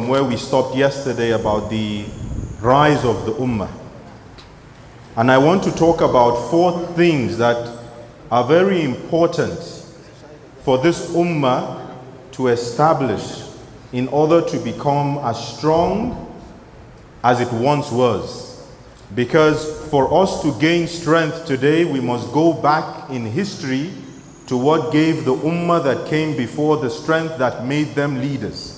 from where we stopped yesterday about the rise of the Ummah. And I want to talk about 4 things that are very important for this Ummah to establish in order to become as strong as it once was. Because for us to gain strength today, we must go back in history to what gave the Ummah that came before the strength that made them leaders,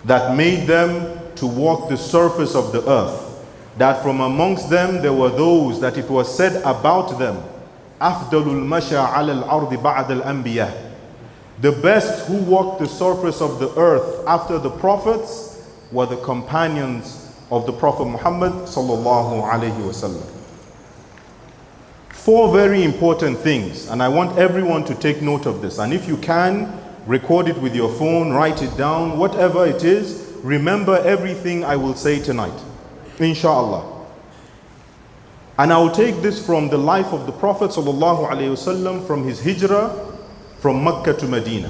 that made them to walk the surface of the earth, that from amongst them there were those that it was said about them, أفضل المشى على الأرض بعد الأنبياء. The best who walked the surface of the earth after the prophets were the companions of the Prophet Muhammad sallallahu alaihi wasallam. 4 very important things, and I want everyone to take note of this. And if you can, record it with your phone, write it down, whatever it is, remember everything I will say tonight, inshallah. And I will take this from the life of the Prophet sallallahu alaihi wasallam, from his hijrah from Mecca to Medina.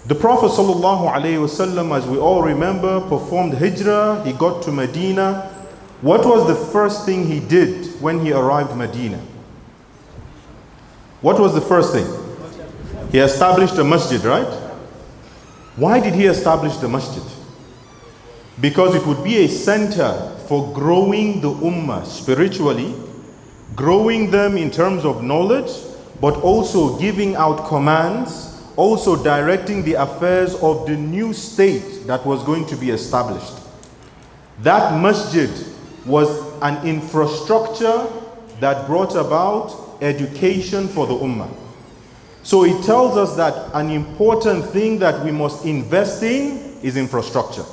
The Prophet sallallahu alaihi wasallam, as we all remember, performed hijrah. He got to Medina. What was the first thing he did when he arrived Medina? What was the first thing? He established a masjid, right? Why did he establish the masjid? Because it would be a center for growing the ummah spiritually, growing them in terms of knowledge, but also giving out commands, also directing the affairs of the new state that was going to be established. That masjid was an infrastructure that brought about education for the ummah. So it tells us that an important thing that we must invest in is infrastructure.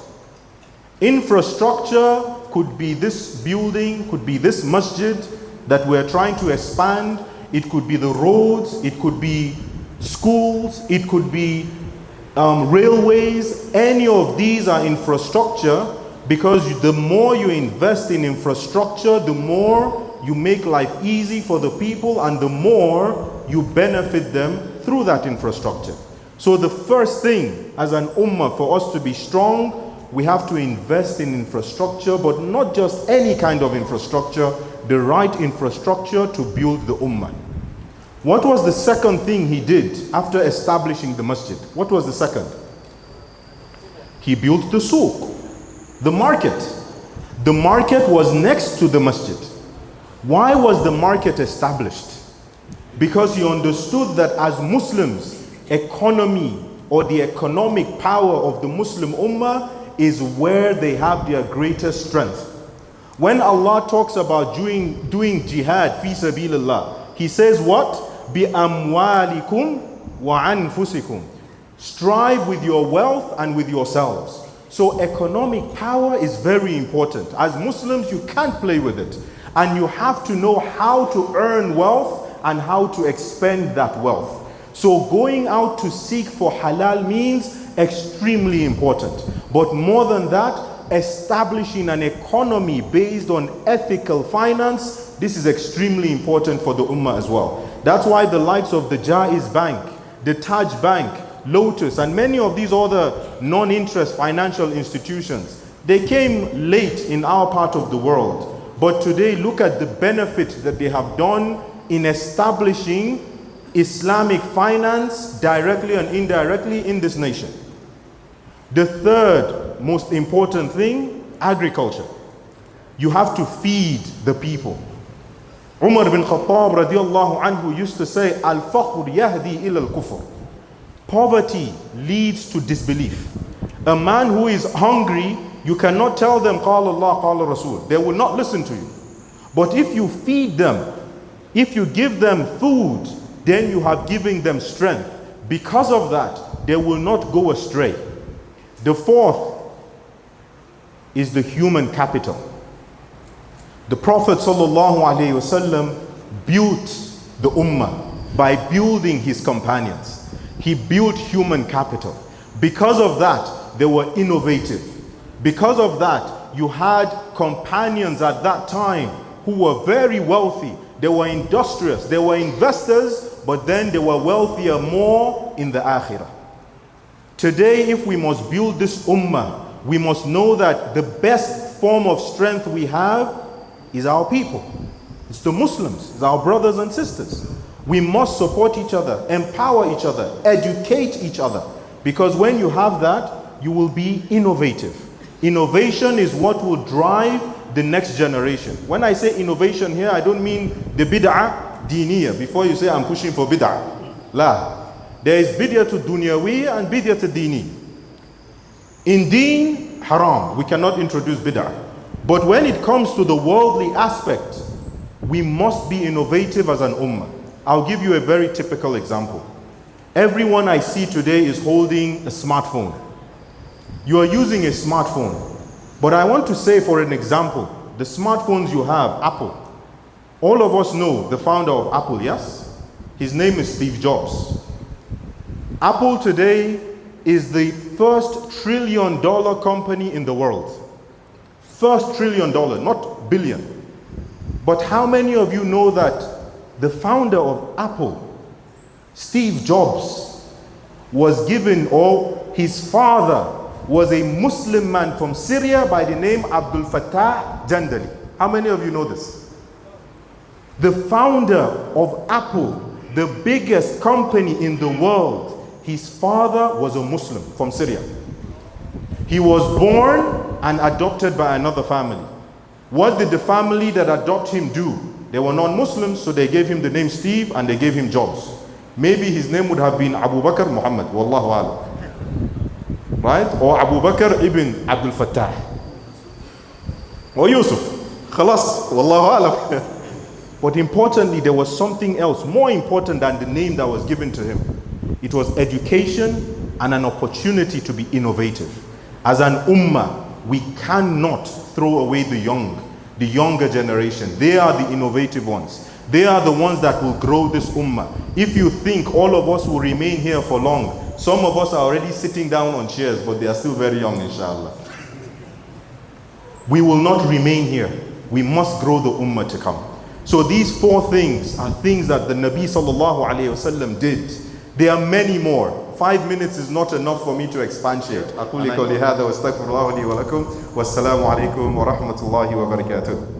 Infrastructure could be this building, could be this masjid that we're trying to expand. It could be the roads, it could be schools, it could be railways. Any of these are infrastructure, because the more you invest in infrastructure, the more you make life easy for the people and the more you benefit them through that infrastructure. So the first thing as an ummah, for us to be strong, we have to invest in infrastructure, but not just any kind of infrastructure, the right infrastructure to build the ummah. What was the second thing he did after establishing the masjid? What was the second? He built the souk, the market. The market was next to the masjid. Why was the market established? Because he understood that as Muslims, economy or the economic power of the Muslim ummah is where they have their greatest strength. When Allah talks about doing jihad fi sabilillah, He says what? Bi amwalikum wa anfusikum. Strive with your wealth and with yourselves. So economic power is very important. As Muslims, you can't play with it. And you have to know how to earn wealth and how to expend that wealth. So going out to seek for halal means extremely important. But more than that, establishing an economy based on ethical finance, this is extremely important for the ummah as well. That's why the likes of the Jaiz Bank, the Taj Bank, Lotus, and many of these other non-interest financial institutions, they came late in our part of the world. But today, look at the benefit that they have done in establishing Islamic finance directly and indirectly in this nation. The third most important thing, agriculture. You have to feed the people. Umar bin Khattab radiallahu anhu used to say, Al-Fakhr yahdi ila al-kufr. Poverty leads to disbelief. A man who is hungry, you cannot tell them, Qala Allah, Qala Rasul. They will not listen to you. But if you feed them, if you give them food, then you have given them strength. Because of that, they will not go astray. The fourth is the human capital. The Prophet ﷺ built the ummah by building his companions. He built human capital. Because of that, they were innovative. Because of that, you had companions at that time who were very wealthy. They were industrious, they were investors, but then they were wealthier more in the akhirah. Today, if we must build this ummah we must know that the best form of strength we have is our people. It's the Muslims, it's our brothers and sisters. We must support each other, empower each other, educate each other. Because when you have that, you will be innovative. Innovation is what will drive the next generation. When I say innovation here, I don't mean the bid'ah diniya. Before you say I'm pushing for bid'ah. La. There is bid'ah to dunyawi and bid'ah to dini. In deen, haram. We cannot introduce bid'ah. But when it comes to the worldly aspect, we must be innovative as an ummah. I'll give you a very typical example. Everyone I see today is holding a smartphone. You are using a smartphone. But I want to say, for an example, the smartphones you have, Apple. All of us know the founder of Apple, yes? His name is Steve Jobs. Apple today is the first trillion-dollar company in the world. First trillion-dollar, not billion. But how many of you know that the founder of Apple, Steve Jobs, was given, or his father was a Muslim man from Syria by the name Abdul Fattah Jandali? How many of you know this? The founder of Apple, the biggest company in the world, his father was a Muslim from Syria. He was born and adopted by another family. What did the family that adopted him do? They were non-Muslims, so they gave him the name Steve and they gave him Jobs. Maybe his name would have been Abubakar Muhammad, wallahu alam. Right? Or Abubakar ibn Abdul Fattah. Or Yusuf. Khalas, wallahu alam. But importantly, there was something else more important than the name that was given to him. It was education and an opportunity to be innovative. As an ummah, we cannot throw away the younger generation. They are the innovative ones. They are the ones that will grow this ummah. If you think all of us will remain here for long, some of us are already sitting down on chairs, but they are still very young, inshallah. We will not remain here. We must grow the ummah to come. So these four things are things that the Nabi sallallahu alayhi wasallam did. There are many more. 5 minutes is not enough for me to expatiate. أقول قولي هذا واستغفر الله لي ولكم والسلام عليكم ورحمة الله وبركاته.